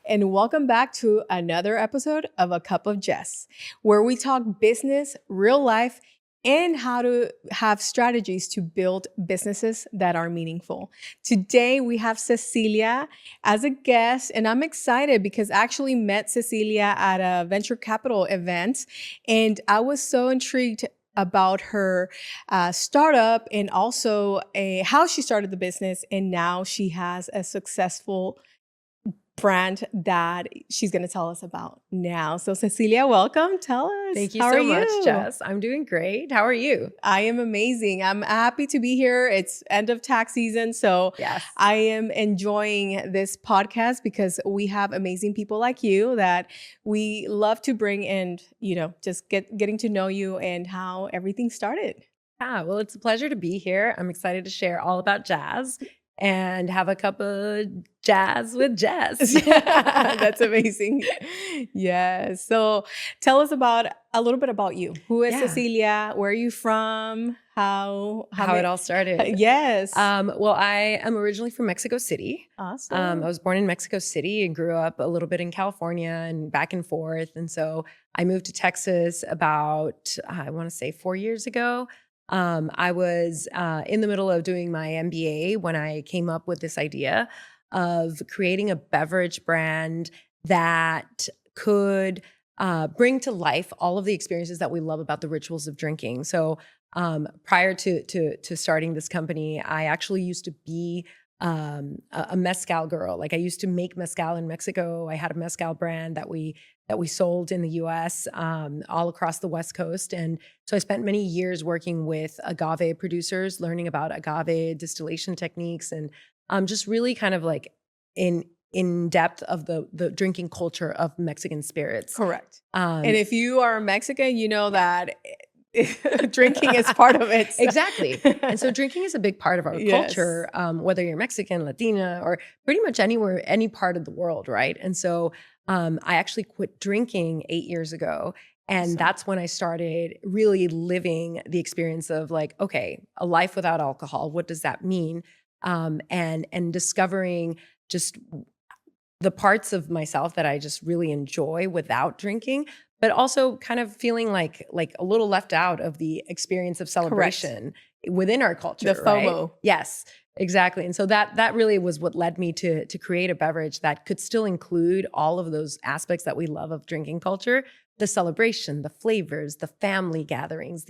and welcome back to another episode of A Cup of Jess, where we talk business, real life, and how to have strategies to build businesses that are meaningful. Today, we have Cecilia as a guest, and I'm excited because I actually met Cecilia at a venture capital event, and I was so intrigued about her startup and also how she started the business, and now she has a successful brand that she's going to tell us about now. So Cecilia, welcome. Tell us. Thank you how so are much, you? Jess. I'm doing great. How are you? I am amazing. I'm happy to be here. It's end of tax season, so Yes. I am enjoying this podcast because we have amazing people like you that we love to bring and, just getting to know you and how everything started. Well, it's a pleasure to be here. I'm excited to share all about jazz and have a cup of jazz with Jess. That's amazing. Yes. So tell us a little bit about you. Who is Yeah. Cecilia? Where are you from? How it all started. Yes. Well, I am originally from Mexico City. Awesome. I was born in Mexico City and grew up a little bit in California and back and forth. And so I moved to Texas about, I want to say 4 years ago. I was in the middle of doing my MBA when I came up with this idea of creating a beverage brand that could bring to life all of the experiences that we love about the rituals of drinking. So prior to starting this company, I actually used to be a mezcal girl. Like I used to make mezcal in Mexico. I had a mezcal brand that we sold in the US, all across the West Coast. And so I spent many years working with agave producers, learning about agave distillation techniques and just really kind of like in depth of the drinking culture of Mexican spirits. Correct. And if you are Mexican, you know that drinking is part of it. So. Exactly. And so drinking is a big part of our culture, whether you're Mexican, Latina, or pretty much anywhere, any part of the world, right? And so I actually quit drinking 8 years ago. And that's when I started really living the experience of like, okay, a life without alcohol, what does that mean? And discovering just the parts of myself that I just really enjoy without drinking, but also kind of feeling like a little left out of the experience of celebration within our culture. The FOMO. Right? Yes, exactly. And so that really was what led me to create a beverage that could still include all of those aspects that we love of drinking culture, the celebration, the flavors, the family gatherings,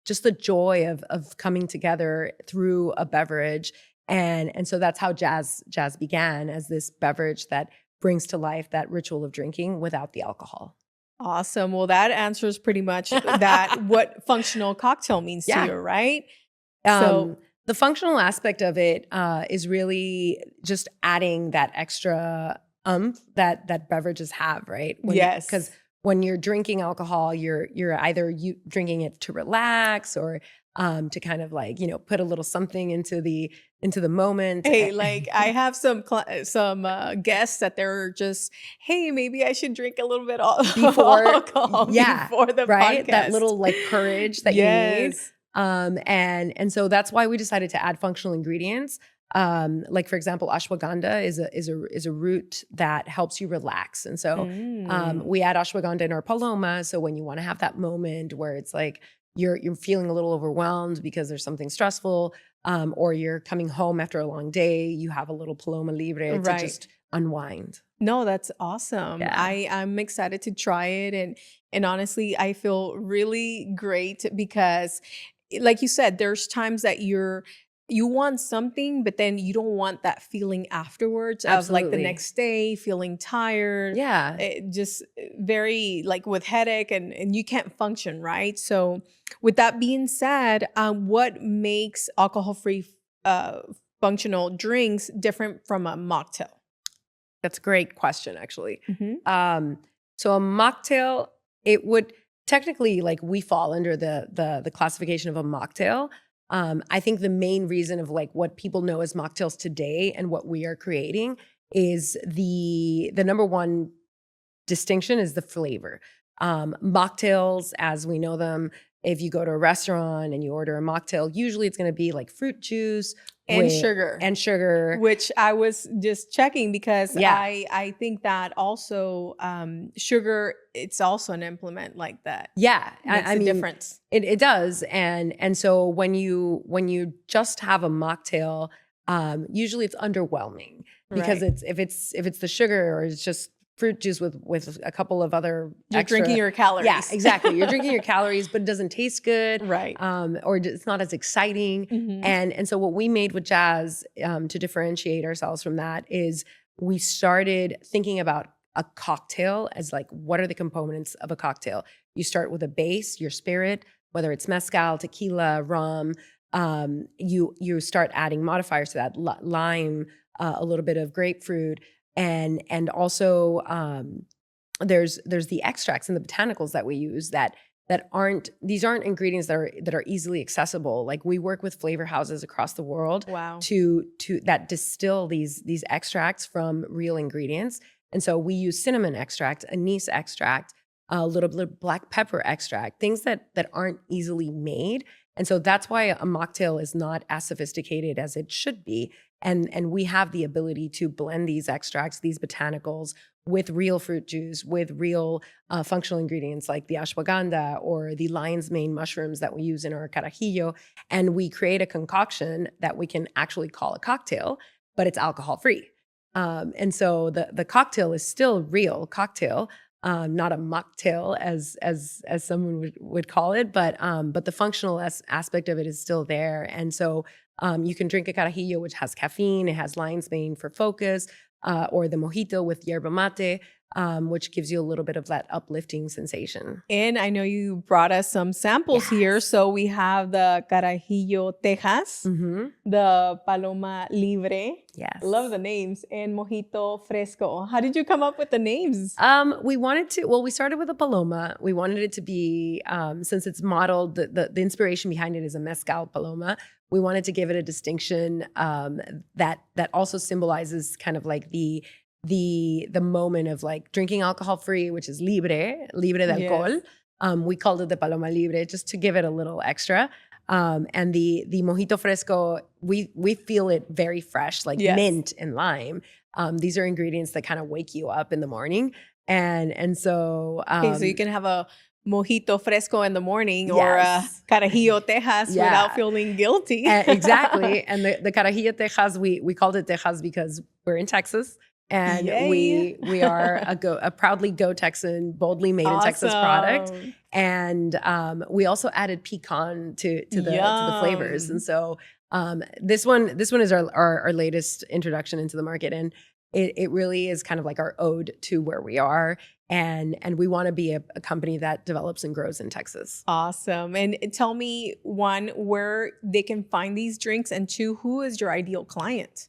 just the joy of coming together through a beverage. And so that's how jazz began, as this beverage that brings to life that ritual of drinking without the alcohol. Awesome. Well, that answers pretty much that what functional cocktail means to you, right? So the functional aspect of it is really just adding that extra that beverages have, right? Yes. Because when you're drinking alcohol, you're either drinking it to relax or to kind of like, put a little something into the moment. Hey, like I have some guests that they're just, hey, maybe I should drink a little bit before alcohol before the podcast. That little like courage that you need. And so that's why we decided to add functional ingredients. Like for example, ashwagandha is a root that helps you relax. And so we add ashwagandha in our paloma. So when you want to have that moment where it's like you're feeling a little overwhelmed because there's something stressful, or you're coming home after a long day, you have a little paloma libre to just unwind. No, that's awesome. Yeah. I'm excited to try it. And honestly, I feel really great because like you said, there's times that you want something, but then you don't want that feeling afterwards. Absolutely. Of like the next day feeling tired. Yeah. Just very like with headache and you can't function, right? So with that being said, what makes alcohol-free functional drinks different from a mocktail? That's a great question, actually. Mm-hmm. So a mocktail, it would technically, like, we fall under the classification of a mocktail. I think the main reason of like what people know as mocktails today and what we are creating is the number one distinction is the flavor. Mocktails, as we know them, if you go to a restaurant and you order a mocktail, usually it's going to be like fruit juice and sugar. And sugar. Which I was just checking because Yeah. I think that also sugar, it's also an implement like that. Yeah. Makes a difference. It does. And so when you just have a mocktail, usually it's underwhelming because if it's the sugar or it's just fruit juice with a couple of other You're drinking your calories. Yeah, exactly. You're drinking your calories, but it doesn't taste good. Right. Or it's not as exciting. Mm-hmm. And so what we made with Jazz to differentiate ourselves from that is we started thinking about a cocktail as like, what are the components of a cocktail? You start with a base, your spirit, whether it's mezcal, tequila, rum. You start adding modifiers to that, lime, a little bit of grapefruit, and also there's the extracts and the botanicals that we use that aren't ingredients that are easily accessible. Like we work with flavor houses across the world. Wow. to that distill these extracts from real ingredients. And so we use cinnamon extract, anise extract, a little bit of black pepper extract, things that aren't easily made. And so that's why a mocktail is not as sophisticated as it should be. And we have the ability to blend these extracts, these botanicals, with real fruit juice, with real functional ingredients like the ashwagandha or the lion's mane mushrooms that we use in our carajillo. And we create a concoction that we can actually call a cocktail, but it's alcohol-free. And so the cocktail is still real cocktail, not a mocktail as someone would call it, but the functional aspect of it is still there. And so you can drink a carajillo, which has caffeine, it has lion's mane for focus, or the mojito with yerba mate, which gives you a little bit of that uplifting sensation. And I know you brought us some samples here. So we have the Carajillo Texas, the Paloma Libre. Yes. Love the names. And Mojito Fresco. How did you come up with the names? We started with a Paloma. We wanted it to be, since it's modeled, the inspiration behind it is a mezcal Paloma. We wanted to give it a distinction that also symbolizes kind of like the moment of like drinking alcohol free, which is libre de alcohol. Yes. We called it the Paloma Libre just to give it a little extra. And the Mojito Fresco, we feel it very fresh, like mint and lime. These are ingredients that kind of wake you up in the morning. And so so you can have a Mojito Fresco in the morning or a Carajillo Texas without feeling guilty. Exactly. And the Carajillo Texas, we called it Texas because we're in Texas. And we are a proudly Go Texan, boldly made in Texas product. And we also added pecan to the flavors. And so this one is our latest introduction into the market. And it really is kind of like our ode to where we are. And we want to be a company that develops and grows in Texas. Awesome. And tell me, one, where they can find these drinks, and two, who is your ideal client?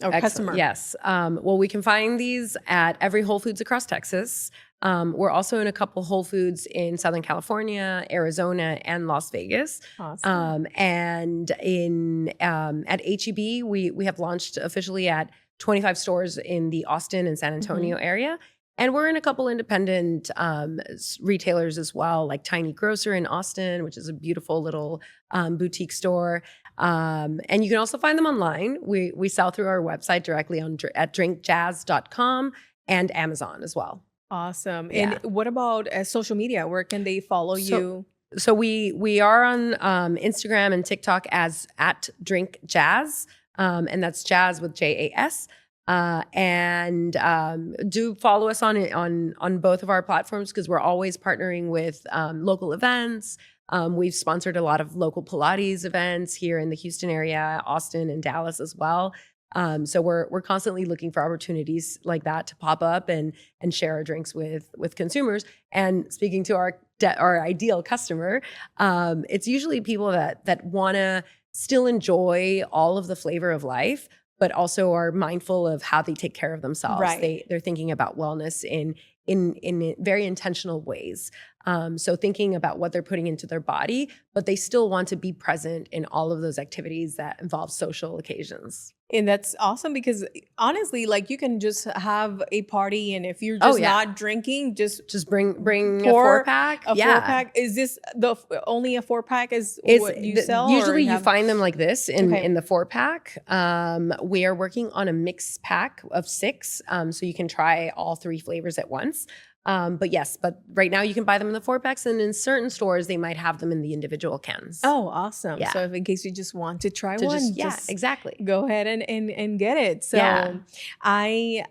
Customer. Yes. Well, we can find these at every Whole Foods across Texas. We're also in a couple Whole Foods in Southern California, Arizona, and Las Vegas. Awesome. And at HEB, we have launched officially at 25 stores in the Austin and San Antonio area. And we're in a couple independent retailers as well, like Tiny Grocer in Austin, which is a beautiful little boutique store. And you can also find them online. We sell through our website directly at drinkjazz.com and Amazon as well. Awesome. And what about social media? Where can they follow you? So we are on Instagram and TikTok as at drinkjazz, and that's jazz with JAS. And do follow us on both of our platforms, because we're always partnering with local events. We've sponsored a lot of local Pilates events here in the Houston area, Austin and Dallas as well. So we're constantly looking for opportunities like that to pop up and share our drinks with consumers. And speaking to our ideal customer, it's usually people that want to still enjoy all of the flavor of life, but also are mindful of how they take care of themselves. Right. They're thinking about wellness in very intentional ways. So thinking about what they're putting into their body, but they still want to be present in all of those activities that involve social occasions. And that's awesome because honestly, like you can just have a party, and if you're Oh, just yeah. not drinking, just bring a pour 4-pack. a Yeah. 4-pack. Is this only a 4-pack is It's what you sell? Or usually you have- find them like this in Okay. the 4-pack. We are working on a mixed pack of 6, so you can try all 3 flavors at once. But right now you can buy them in the 4-packs, and in certain stores they might have them in the individual cans. Oh, awesome. Yeah. So if in case you just want to try To one, just exactly. go ahead and get it. So Yeah. I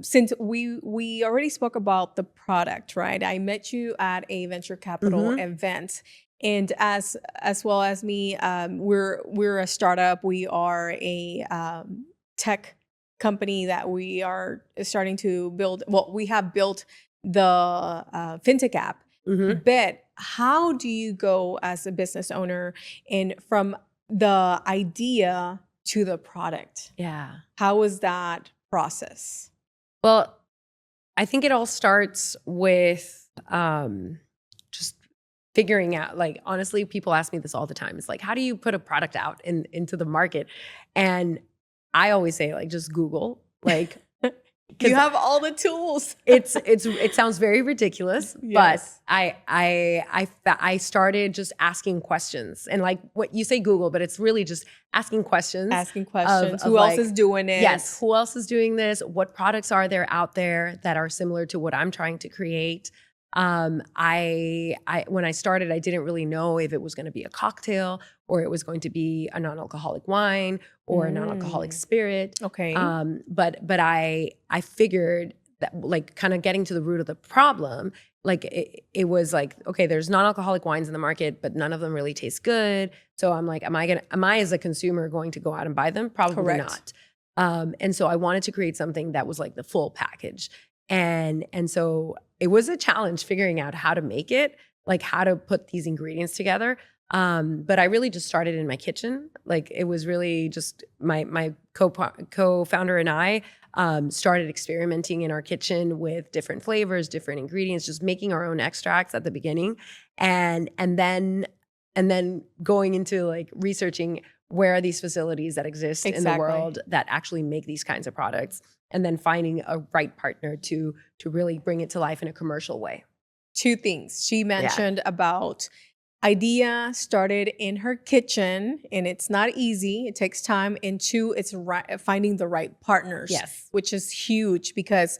since we already spoke about the product, right? I met you at a venture capital event. And as well as me, we're a startup. We are a tech company that we are starting to build. Well, we have built the fintech app. But how do you go as a business owner and from the idea to the product? Yeah. How was that process? Well, I think it all starts with just figuring out, like, honestly, people ask me this all the time. It's like, how do you put a product out into the market? And I always say, like, just Google, like, You have all the tools. it sounds very ridiculous, Yes. but I started just asking questions, and like what you say Google, but it's really just asking questions. Asking questions. of Who else like, is doing it? Yes, who else is doing this? What products are there out there that are similar to what I'm trying to create? I when I started, I didn't really know if it was going to be a cocktail or it was going to be a non-alcoholic wine or a non-alcoholic spirit. Okay. But I figured that, like, kind of getting to the root of the problem, like it was like, okay, there's non-alcoholic wines in the market, but none of them really taste good. So I'm like, am I as a consumer going to go out and buy them? Probably Correct. not. And so I wanted to create something that was like the full package. And so it was a challenge figuring out how to make it, like how to put these ingredients together. But I really just started in my kitchen. Like it was really just my co-founder and I started experimenting in our kitchen with different flavors, different ingredients, just making our own extracts at the beginning. And then going into like researching where are these facilities that exist in the world that actually make these kinds of products, and then finding a right partner to really bring it to life in a commercial way. 2 things. She mentioned about idea started in her kitchen, and it's not easy. It takes time. And 2, it's finding the right partners. Yes. Which is huge because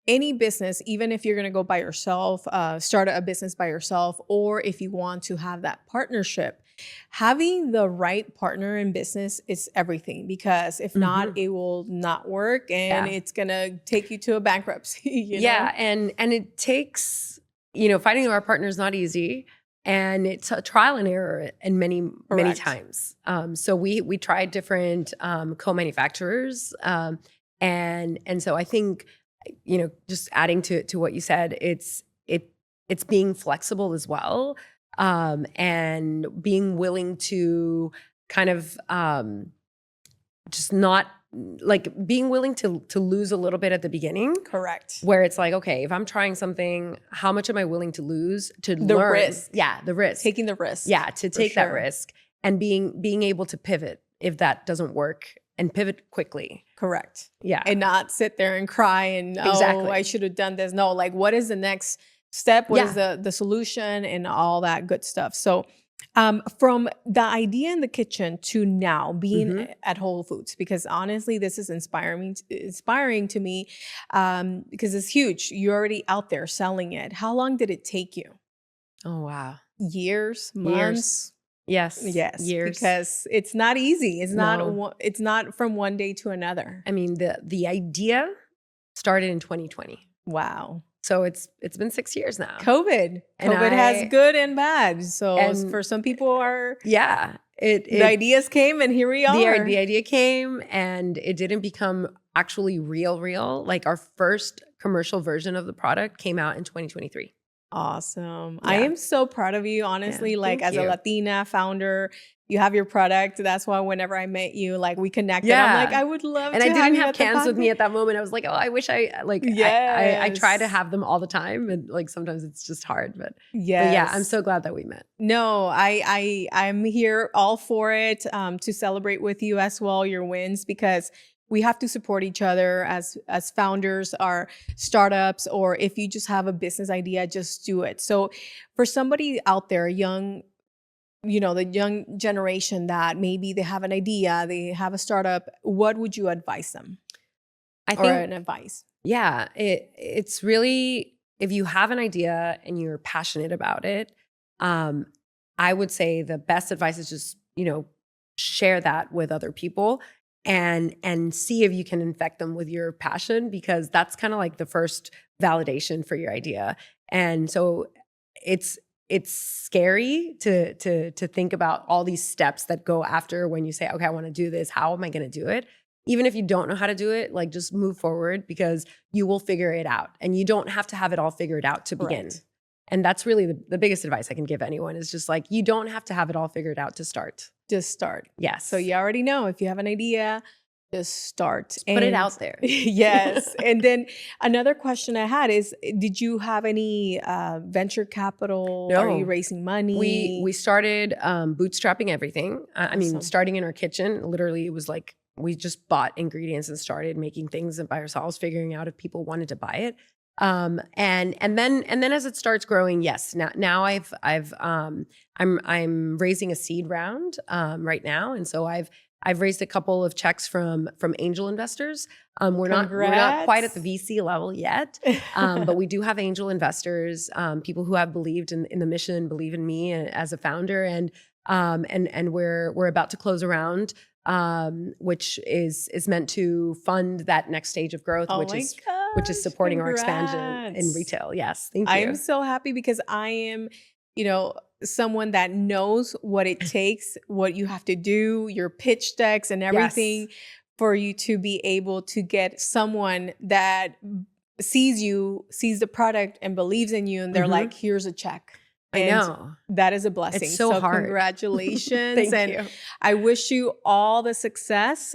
any business, even if you're going to go by yourself, start a business by yourself, or if you want to have that partnership, having the right partner in business is everything, because if not, it will not work, and it's going to take you to a bankruptcy. You know? And it takes, finding the right partner is not easy. And it's a trial and error and many times. So we tried different co-manufacturers. And so I think, just adding to what you said, it's being flexible as well. And being willing to kind of just not, like, being willing to lose a little bit at the beginning. Correct. Where it's like, okay, if I'm trying something, how much am I willing to lose to The learn? risk. Yeah, the risk. Taking the risk. Yeah, to take that risk, and being able to pivot if that doesn't work, and pivot quickly. Correct. Yeah. And not sit there and cry and, Exactly. oh, I should have done this. No, like, what is the next step? What is the solution and all that good stuff? So from the idea in the kitchen to now being at Whole Foods, because honestly, this is inspiring to me, because it's huge. You're already out there selling it. How long did it take you? Oh, wow. Years, months? Yes. Years. Because it's not easy. It's not from one day to another. I mean, the idea started in 2020. Wow. So it's been 6 years now. COVID has good and bad. So for some people the ideas came, and here we are. The idea came, and it didn't become actually real. Like, our first commercial version of the product came out in 2023. Awesome. I Yeah. am so proud of you, Yeah. honestly, like Thank as a you. Latina founder, you have your product. That's why whenever I met you, like we connected. I'm like, Yeah. I would love And to I have didn't you have at the cans with me podcast. at that moment. I was like, oh, I wish I try to Yes. have them all the time. And like sometimes it's just hard. But yeah, I'm Yes. so glad that we met. No, I'm here all for it, to celebrate with you as well your wins, because we have to support each other as founders, our startups, or if you just have a business idea, just do it. So for somebody out there, young, the young generation that maybe they have an idea, they have a startup, what would you advise them, I or think, an advice? yeah, it's really, if you have an idea and you're passionate about it, um, I would say the best advice is just, share that with other people and see if you can infect them with your passion, because that's kind of like the first validation for your idea. And so it's it's scary to think about all these steps that go after when you say, okay, I want to do this. How am I going to do it? Even if you don't know how to do it, like just move forward, because you will figure it out, and you don't have to have it all figured out to begin. Correct. And that's really the biggest advice I can give anyone, is just like, you don't have to have it all figured out to start. Just start. Yes. So you already know, if you have an idea, just start. Just put it out there. Yes. And then another question I had is, did you have any venture capital? No. Are you raising money? We started bootstrapping everything. I mean, Awesome. starting in our kitchen. Literally, it was like we just bought ingredients and started making things by ourselves, figuring out if people wanted to buy it. And then as it starts growing, yes. Now I'm raising a seed round right now, and so I've raised a couple of checks from angel investors. We're not quite at the VC level yet, but we do have angel investors, people who have believed in the mission, believe in me as a founder, and we're about to close a round, which is meant to fund that next stage of growth, which is supporting our expansion in retail. Yes, thank you. I'm so happy, because I am, someone that knows what it takes, what you have to do, your pitch decks and everything, for you to be able to get someone that sees the product and believes in you, and they're like, here's a check. I know. That is a blessing. It's so hard. Congratulations. Thank you. I wish you all the success.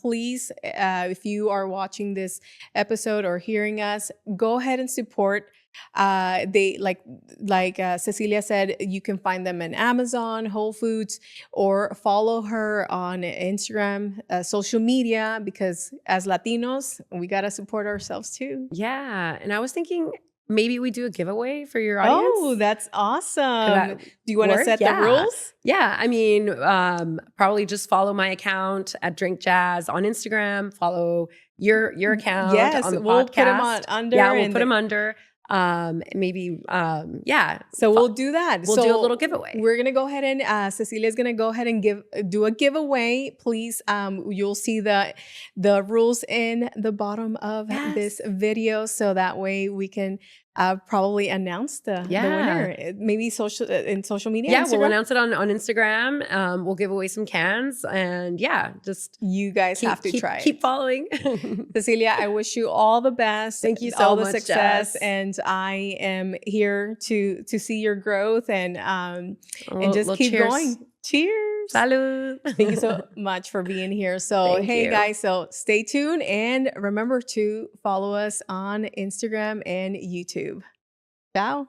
Please, if you are watching this episode or hearing us, go ahead and support. They like Cecilia said, you can find them in Amazon, Whole Foods, or follow her on Instagram, social media, because as Latinos, we got to support ourselves too. Yeah. And I was thinking, maybe we do a giveaway for your audience. Oh, that's awesome. Do you want to set the rules? Yeah. I mean, probably just follow my account at Drink Jazz on Instagram. Follow your account on the podcast. We'll put them under. Yeah, we'll put them under. Maybe, yeah. So we'll do that. We'll do a little giveaway. We're going to go ahead and, Cecilia's going to go ahead and do a giveaway. Please, you'll see the rules in the bottom of this video. So that way we can, probably announce the winner. Maybe in social media. Yeah, Instagram? we'll announce it on Instagram. We'll give away some cans, and just you guys have to try it. Keep following. Cecilia, I wish you all the best. Thank you so all much, the success, Jess. and I am here to see your growth and just keep going. Cheers. Salud. Thank you so much for being here. So, hey guys, so stay tuned and remember to follow us on Instagram and YouTube. Ciao.